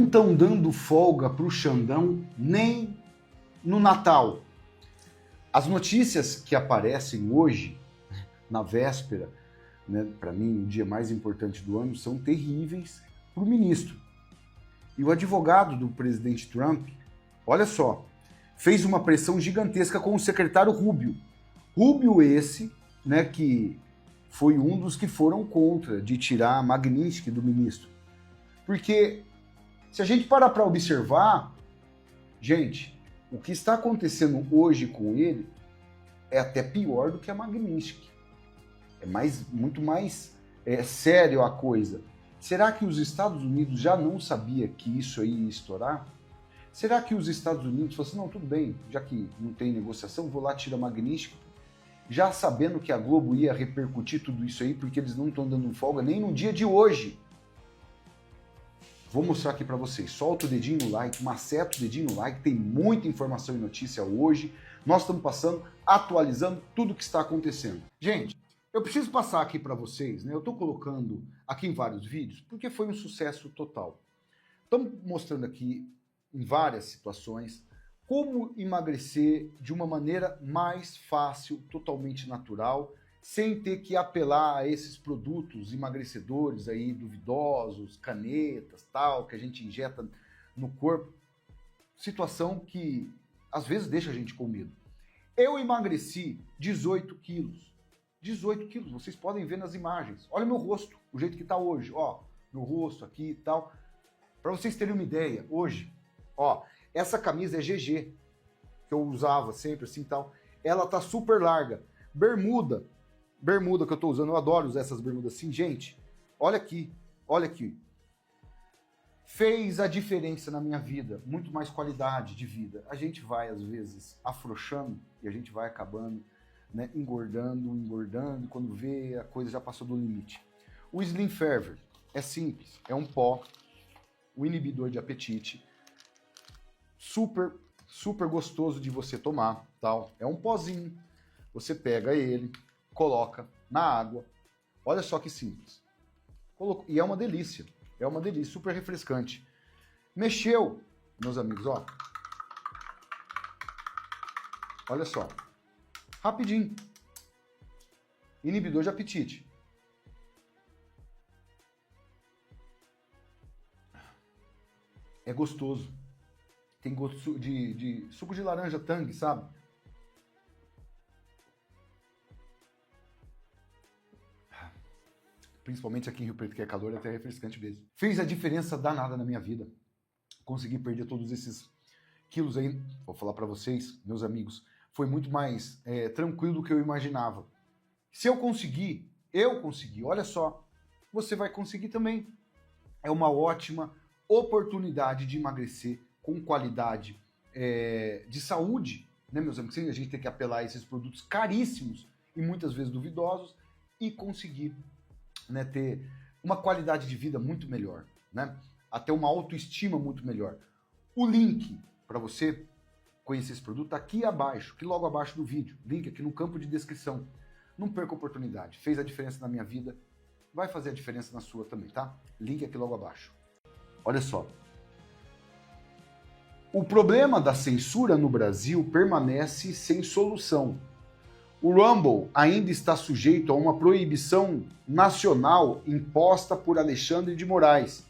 estão dando folga para o Xandão nem no Natal. As notícias que aparecem hoje, na véspera, né, para mim, o dia mais importante do ano, são terríveis para o ministro. E o advogado do presidente Trump, olha só, fez uma pressão gigantesca com o secretário Rubio. Rubio esse, né, que foi um dos que foram contra de tirar a Magnitsky do ministro. Porque se a gente parar para observar, gente, o que está acontecendo hoje com ele é até pior do que a Magnitsky. É muito mais sério a coisa. Será que os Estados Unidos já não sabia que isso aí ia estourar? Será que os Estados Unidos falaram assim, não, tudo bem, já que não tem negociação, vou lá tirar a Magnitsky, já sabendo que a Globo ia repercutir tudo isso aí, porque eles não estão dando folga nem no dia de hoje. Vou mostrar aqui para vocês. Solta o dedinho no like, maceta o dedinho no like, tem muita informação e notícia hoje. Nós estamos passando, atualizando tudo o que está acontecendo. Gente, eu preciso passar aqui para vocês, né? Eu estou colocando aqui em vários vídeos, porque foi um sucesso total. Estamos mostrando aqui, em várias situações, como emagrecer de uma maneira mais fácil, totalmente natural, sem ter que apelar a esses produtos emagrecedores aí duvidosos, canetas, tal, que a gente injeta no corpo. Situação que às vezes deixa a gente com medo. Eu emagreci 18 quilos. 18 quilos, vocês podem ver nas imagens. Olha meu rosto, o jeito que tá hoje, ó, meu rosto aqui e tal. Para vocês terem uma ideia, hoje, ó, essa camisa é GG, que eu usava sempre assim e tal. Ela tá super larga. Bermuda que eu tô usando, eu adoro usar essas bermudas assim, gente. Olha aqui, olha aqui. Fez a diferença na minha vida, muito mais qualidade de vida. A gente vai, às vezes, afrouxando e a gente vai acabando, né, engordando, e quando vê, a coisa já passou do limite. O Slim Fervor é simples, é um pó, o inibidor de apetite, super, super gostoso de você tomar, tal. É um pozinho, você pega ele, coloca na água, olha só que simples. E é uma delícia, super refrescante. Mexeu, meus amigos, ó. Olha só, rapidinho. Inibidor de apetite. É gostoso. Tem gosto de suco de laranja Tang, sabe? Principalmente aqui em Rio Preto, que é calor, é até refrescante mesmo. Fez a diferença danada na minha vida. Consegui perder todos esses quilos aí. Vou falar para vocês, meus amigos, foi muito mais tranquilo do que eu imaginava. Se eu consegui, olha só, você vai conseguir também. É uma ótima oportunidade de emagrecer com qualidade de saúde, né, meus amigos? Sem a gente ter que apelar a esses produtos caríssimos e muitas vezes duvidosos e conseguir, né, ter uma qualidade de vida muito melhor, né? Até uma autoestima muito melhor. O link para você conhecer esse produto tá aqui abaixo, aqui logo abaixo do vídeo. Link aqui no campo de descrição. Não perca a oportunidade. Fez a diferença na minha vida, vai fazer a diferença na sua também, tá? Link aqui logo abaixo. Olha só. O problema da censura no Brasil permanece sem solução. O Rumble ainda está sujeito a uma proibição nacional imposta por Alexandre de Moraes,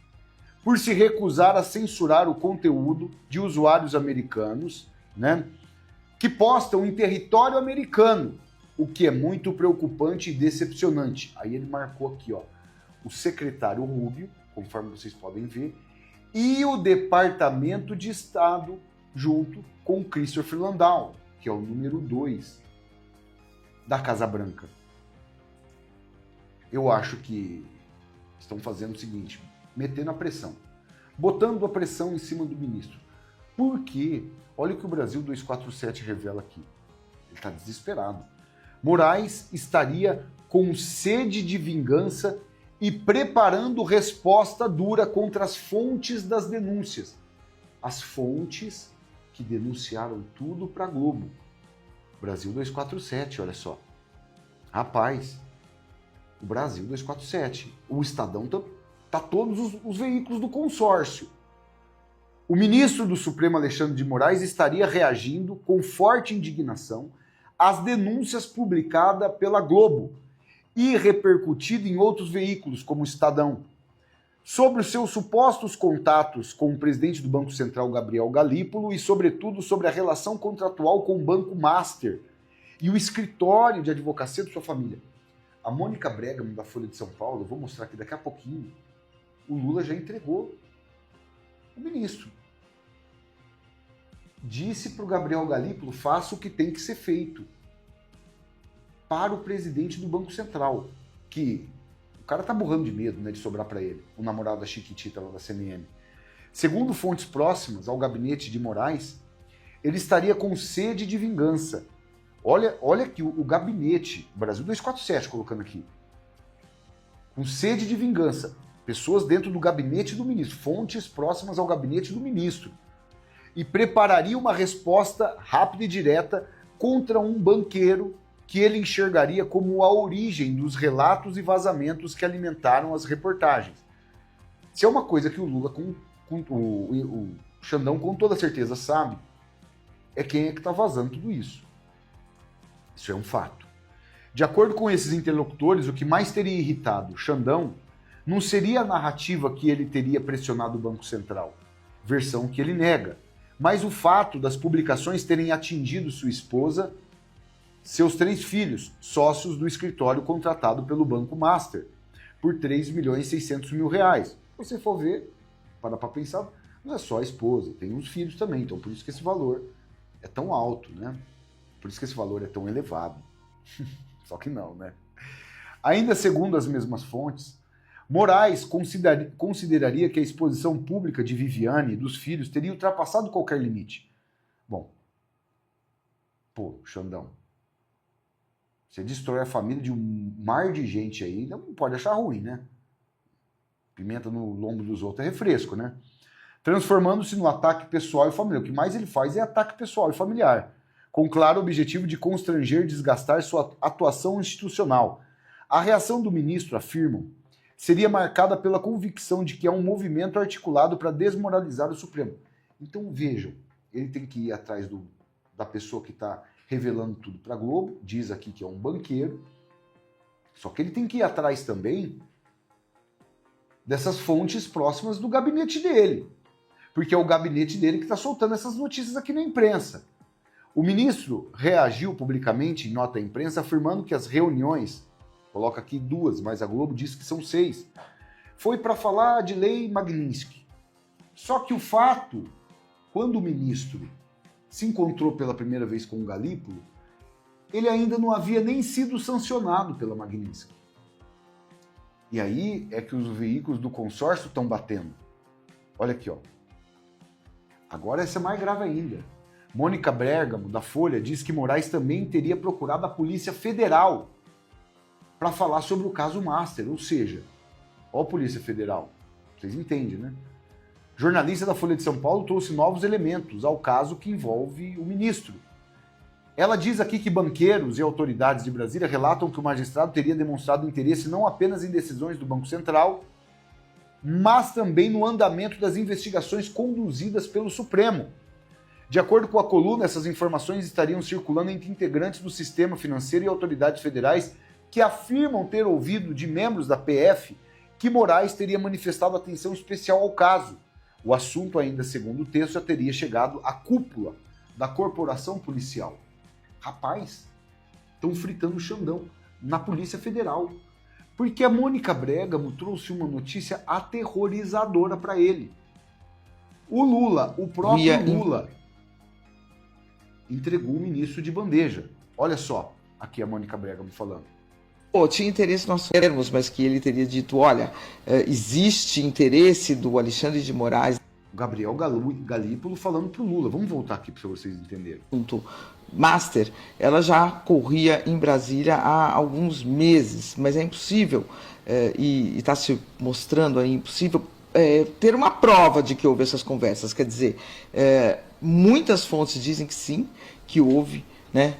por se recusar a censurar o conteúdo de usuários americanos, né, que postam em território americano, o que é muito preocupante e decepcionante. Aí ele marcou aqui, ó, o secretário Rubio, conforme vocês podem ver, e o Departamento de Estado junto com Christopher Landau, que é o número 2 da Casa Branca. Eu acho que estão fazendo o seguinte, metendo a pressão, botando a pressão em cima do ministro. Por quê? Olha o que o Brasil 247 revela aqui. Ele está desesperado. Moraes estaria com sede de vingança e preparando resposta dura contra as fontes das denúncias. As fontes que denunciaram tudo para a Globo. Brasil 247, olha só. Rapaz, o Brasil 247. O Estadão tá todos os veículos do consórcio. O ministro do Supremo, Alexandre de Moraes, estaria reagindo com forte indignação às denúncias publicadas pela Globo e repercutidas em outros veículos, como o Estadão, sobre os seus supostos contatos com o presidente do Banco Central, Gabriel Galípolo, e, sobretudo, sobre a relação contratual com o Banco Master e o escritório de advocacia de sua família. A Mônica Bergamo, da Folha de São Paulo, eu vou mostrar aqui daqui a pouquinho, o Lula já entregou o ministro. Disse para o Gabriel Galípolo, faça o que tem que ser feito para o presidente do Banco Central, que o cara tá burrando de medo, né, de sobrar para ele, o namorado da Chiquitita lá da CMM. Segundo fontes próximas ao gabinete de Moraes, ele estaria com sede de vingança. Olha aqui o gabinete, Brasil 247 colocando aqui, com sede de vingança. Pessoas dentro do gabinete do ministro, fontes próximas ao gabinete do ministro, e prepararia uma resposta rápida e direta contra um banqueiro que ele enxergaria como a origem dos relatos e vazamentos que alimentaram as reportagens. Se é uma coisa que o Lula, o Xandão com toda certeza sabe, é quem é que está vazando tudo isso. Isso é um fato. De acordo com esses interlocutores, o que mais teria irritado Xandão não seria a narrativa que ele teria pressionado o Banco Central, versão que ele nega, mas o fato das publicações terem atingido sua esposa, seus 3 filhos, sócios do escritório contratado pelo Banco Master, por R$3.600.000. Se você for ver, para pensar, não é só a esposa, tem os filhos também, então por isso que esse valor é tão alto, né? Por isso que esse valor é tão elevado. Só que não, né? Ainda segundo as mesmas fontes, Moraes consideraria que a exposição pública de Viviane e dos filhos teria ultrapassado qualquer limite. Bom, Xandão, você destrói a família de um mar de gente aí, não pode achar ruim, né? Pimenta no lombo dos outros é refresco, né? Transformando-se no ataque pessoal e familiar. O que mais ele faz é ataque pessoal e familiar, com claro objetivo de constranger e desgastar sua atuação institucional. A reação do ministro, afirmam, seria marcada pela convicção de que é um movimento articulado para desmoralizar o Supremo. Então vejam, ele tem que ir atrás da pessoa que está revelando tudo para a Globo, diz aqui que é um banqueiro, só que ele tem que ir atrás também dessas fontes próximas do gabinete dele, porque é o gabinete dele que está soltando essas notícias aqui na imprensa. O ministro reagiu publicamente em nota à imprensa afirmando que as reuniões, coloca aqui 2, mas a Globo diz que são 6, foi para falar de lei Magnitsky. Só que o fato, quando o ministro se encontrou pela primeira vez com o Galípolo, ele ainda não havia nem sido sancionado pela Magnitsky. E aí é que os veículos do consórcio estão batendo. Olha aqui, ó. Agora essa é mais grave ainda. Mônica Bergamo, da Folha, diz que Moraes também teria procurado a Polícia Federal para falar sobre o caso Master, ou seja, ó a Polícia Federal, vocês entendem, né? Jornalista da Folha de São Paulo trouxe novos elementos ao caso que envolve o ministro. Ela diz aqui que banqueiros e autoridades de Brasília relatam que o magistrado teria demonstrado interesse não apenas em decisões do Banco Central, mas também no andamento das investigações conduzidas pelo Supremo. De acordo com a coluna, essas informações estariam circulando entre integrantes do sistema financeiro e autoridades federais que afirmam ter ouvido de membros da PF que Moraes teria manifestado atenção especial ao caso. O assunto, ainda segundo o texto, já teria chegado à cúpula da corporação policial. Rapaz, estão fritando o Xandão na Polícia Federal. Porque a Mônica Bergamo trouxe uma notícia aterrorizadora para ele. O Lula, o próprio Lula, entregou o ministro de bandeja. Olha só, aqui a Mônica Bergamo falando. Tinha interesse nós termos, mas que ele teria dito, olha, existe interesse do Alexandre de Moraes. Gabriel Galípolo falando para o Lula. Vamos voltar aqui para vocês entenderem. Master, ela já corria em Brasília há alguns meses, mas é impossível, e está se mostrando aí impossível, ter uma prova de que houve essas conversas. Quer dizer, muitas fontes dizem que sim, que houve, né?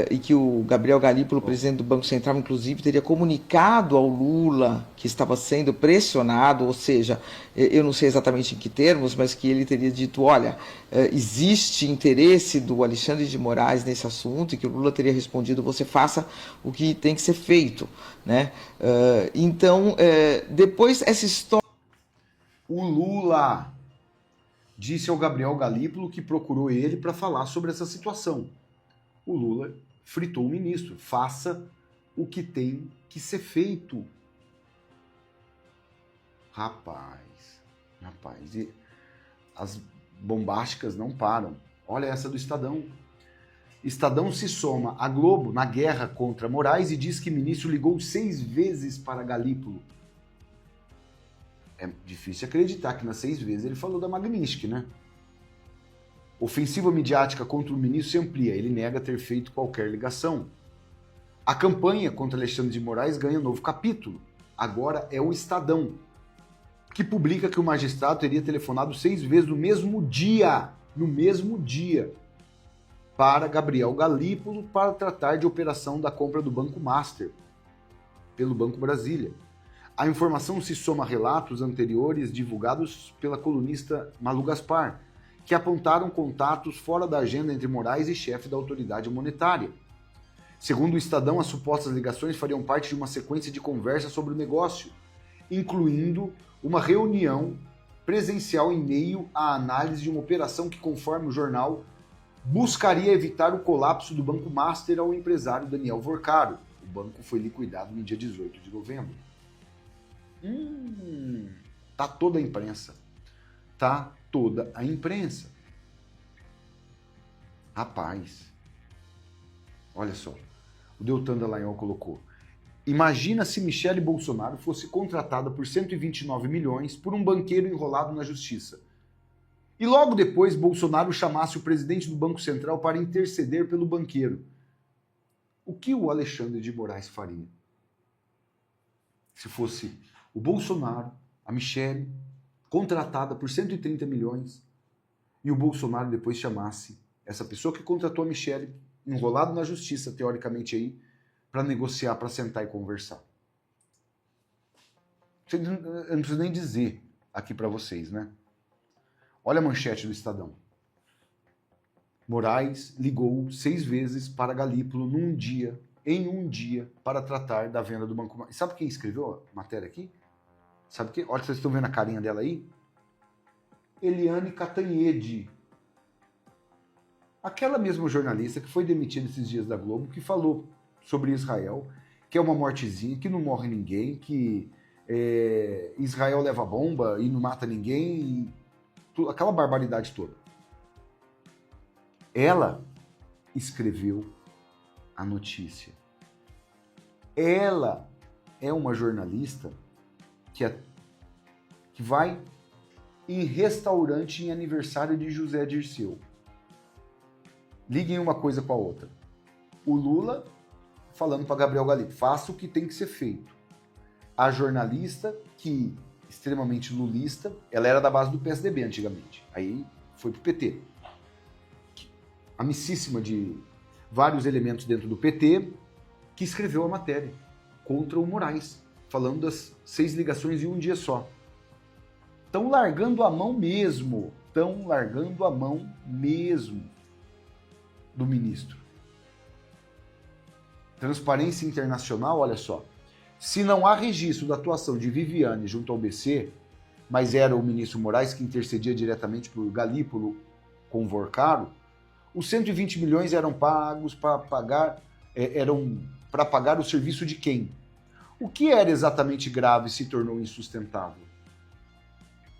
e que o Gabriel Galípolo, presidente do Banco Central, inclusive, teria comunicado ao Lula que estava sendo pressionado, ou seja, eu não sei exatamente em que termos, mas que ele teria dito, olha, existe interesse do Alexandre de Moraes nesse assunto, e que o Lula teria respondido, você faça o que tem que ser feito, né? Então, depois essa história... O Lula disse ao Gabriel Galípolo que procurou ele para falar sobre essa situação. O Lula fritou o ministro. Faça o que tem que ser feito. Rapaz, e as bombásticas não param. Olha essa do Estadão. Estadão se soma à Globo na guerra contra Moraes e diz que ministro ligou 6 vezes para Galípolo. É difícil acreditar que nas 6 vezes ele falou da Magnitsky, né? Ofensiva midiática contra o ministro se amplia. Ele nega ter feito qualquer ligação. A campanha contra Alexandre de Moraes ganha um novo capítulo. Agora é o Estadão, que publica que o magistrado teria telefonado 6 vezes no mesmo dia, para Gabriel Galípolo para tratar de operação da compra do Banco Master pelo Banco Brasília. A informação se soma a relatos anteriores divulgados pela colunista Malu Gaspar, que apontaram contatos fora da agenda entre Moraes e chefe da autoridade monetária. Segundo o Estadão, as supostas ligações fariam parte de uma sequência de conversas sobre o negócio, incluindo uma reunião presencial em meio à análise de uma operação que, conforme o jornal, buscaria evitar o colapso do Banco Master ao empresário Daniel Vorcaro. O banco foi liquidado no dia 18 de novembro. Tá toda a imprensa. Tá toda a imprensa. Rapaz. Olha só. O Deltan Dallagnol colocou. Imagina se Michele Bolsonaro fosse contratada por 129 milhões por um banqueiro enrolado na justiça. E logo depois Bolsonaro chamasse o presidente do Banco Central para interceder pelo banqueiro. O que o Alexandre de Moraes faria? Se fosse o Bolsonaro, a Michele, contratada por 130 milhões, e o Bolsonaro depois chamasse essa pessoa que contratou a Michele, enrolado na justiça, teoricamente aí, para negociar, para sentar e conversar. Eu não preciso nem dizer aqui para vocês, né? Olha a manchete do Estadão. Moraes ligou 6 vezes para Galípolo em um dia, para tratar da venda do Banco. Sabe quem escreveu a matéria aqui? Sabe quem? Olha, vocês estão vendo a carinha dela aí? Eliane Cantanhede. Aquela mesma jornalista que foi demitida esses dias da Globo, que falou sobre Israel, que é uma mortezinha, que não morre ninguém, que Israel leva bomba e não mata ninguém, aquela barbaridade toda. Ela escreveu a notícia. Ela é uma jornalista que vai em restaurante em aniversário de José Dirceu. Liguem uma coisa com a outra. O Lula falando para Gabriel Galípolo, faça o que tem que ser feito. A jornalista, que extremamente lulista, ela era da base do PSDB antigamente, aí foi pro PT. Amicíssima de vários elementos dentro do PT, que escreveu a matéria contra o Moraes, falando das 6 ligações em um dia só. Estão largando a mão mesmo do ministro. Transparência Internacional, olha só. Se não há registro da atuação de Viviane junto ao BC, mas era o ministro Moraes que intercedia diretamente por Galípolo com Vorcaro, os 120 milhões eram pagos para pagar o serviço de quem? O que era exatamente grave e se tornou insustentável?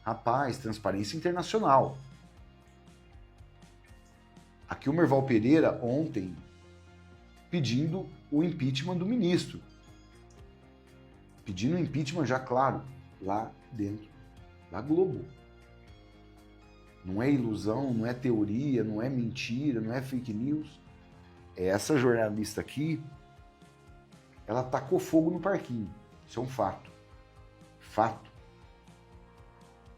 Rapaz, Transparência Internacional. Aqui o Merval Pereira ontem pedindo o impeachment do ministro. Pedindo o impeachment já, claro, lá dentro da Globo. Não é ilusão, não é teoria, não é mentira, não é fake news. Essa jornalista aqui, ela tacou fogo no parquinho. Isso é um fato. Fato.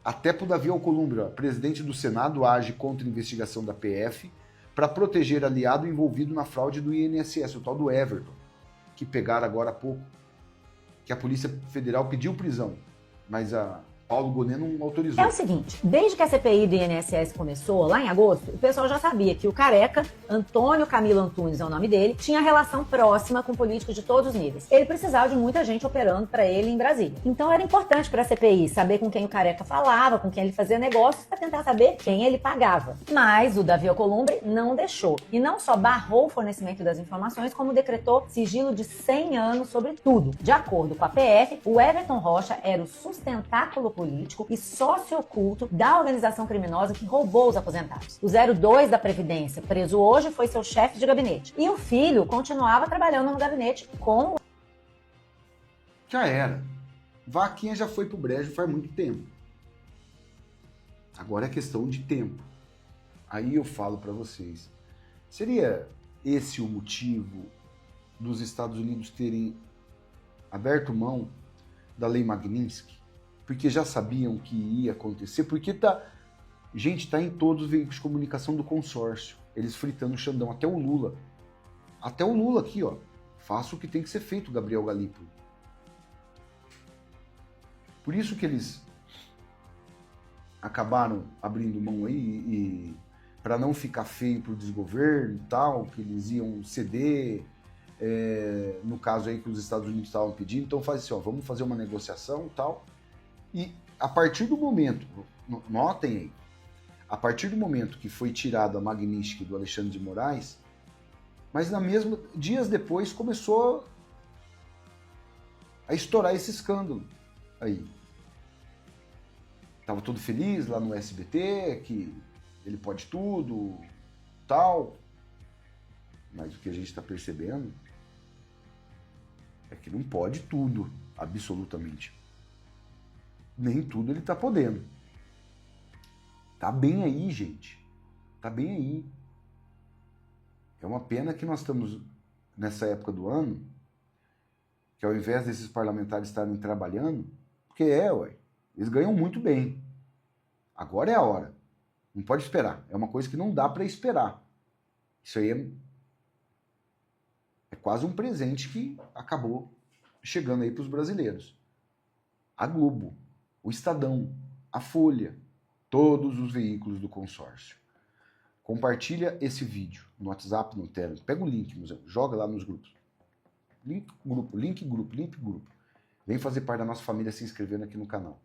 Até pro Davi Alcolumbre, presidente do Senado, age contra a investigação da PF para proteger aliado envolvido na fraude do INSS, o tal do Everton, que pegaram agora há pouco, que a Polícia Federal pediu prisão, mas a Paulo Gonet não autorizou. É o seguinte, desde que a CPI do INSS começou, lá em agosto, o pessoal já sabia que o careca, Antônio Camilo Antunes é o nome dele, tinha relação próxima com políticos de todos os níveis. Ele precisava de muita gente operando para ele em Brasília. Então era importante para a CPI saber com quem o careca falava, com quem ele fazia negócios, para tentar saber quem ele pagava. Mas o Davi Alcolumbre não deixou. E não só barrou o fornecimento das informações, como decretou sigilo de 100 anos sobre tudo. De acordo com a PF, o Everton Rocha era o sustentáculo político e sócio oculto da organização criminosa que roubou os aposentados. O 02 da Previdência, preso hoje, foi seu chefe de gabinete. E o filho continuava trabalhando no gabinete com... Já era. Vaquinha já foi pro brejo faz muito tempo. Agora é questão de tempo. Aí eu falo para vocês, seria esse o motivo dos Estados Unidos terem aberto mão da Lei Magnitsky? Porque já sabiam que ia acontecer, porque gente, tá em todos os veículos de comunicação do consórcio, eles fritando o Xandão, até o Lula aqui, ó, faça o que tem que ser feito, Gabriel Galípolo. Por isso que eles acabaram abrindo mão aí, e para não ficar feio pro desgoverno e tal, que eles iam ceder, no caso aí que os Estados Unidos estavam pedindo, então faz assim, ó, vamos fazer uma negociação e tal. E a partir do momento, notem aí, a partir do momento que foi tirado a Magnitsky do Alexandre de Moraes, mas dias depois começou a estourar esse escândalo aí. Tava todo feliz lá no SBT, que ele pode tudo, tal, mas o que a gente está percebendo é que não pode tudo, absolutamente. Nem tudo ele tá podendo. Tá bem aí, gente. Tá bem aí. É uma pena que nós estamos nessa época do ano, que ao invés desses parlamentares estarem trabalhando, porque eles ganham muito bem. Agora é a hora. Não pode esperar. É uma coisa que não dá para esperar. Isso aí é quase um presente que acabou chegando aí para os brasileiros. A Globo, o Estadão, a Folha, todos os veículos do consórcio. Compartilha esse vídeo no WhatsApp, no Telegram. Pega o link, joga lá nos grupos. Link grupo. Vem fazer parte da nossa família se inscrevendo aqui no canal.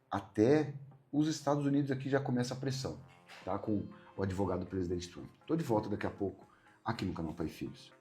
Até os Estados Unidos aqui já começa a pressão, tá? Com o advogado do presidente Trump. Tô de volta daqui a pouco aqui no canal Pai e Filhos.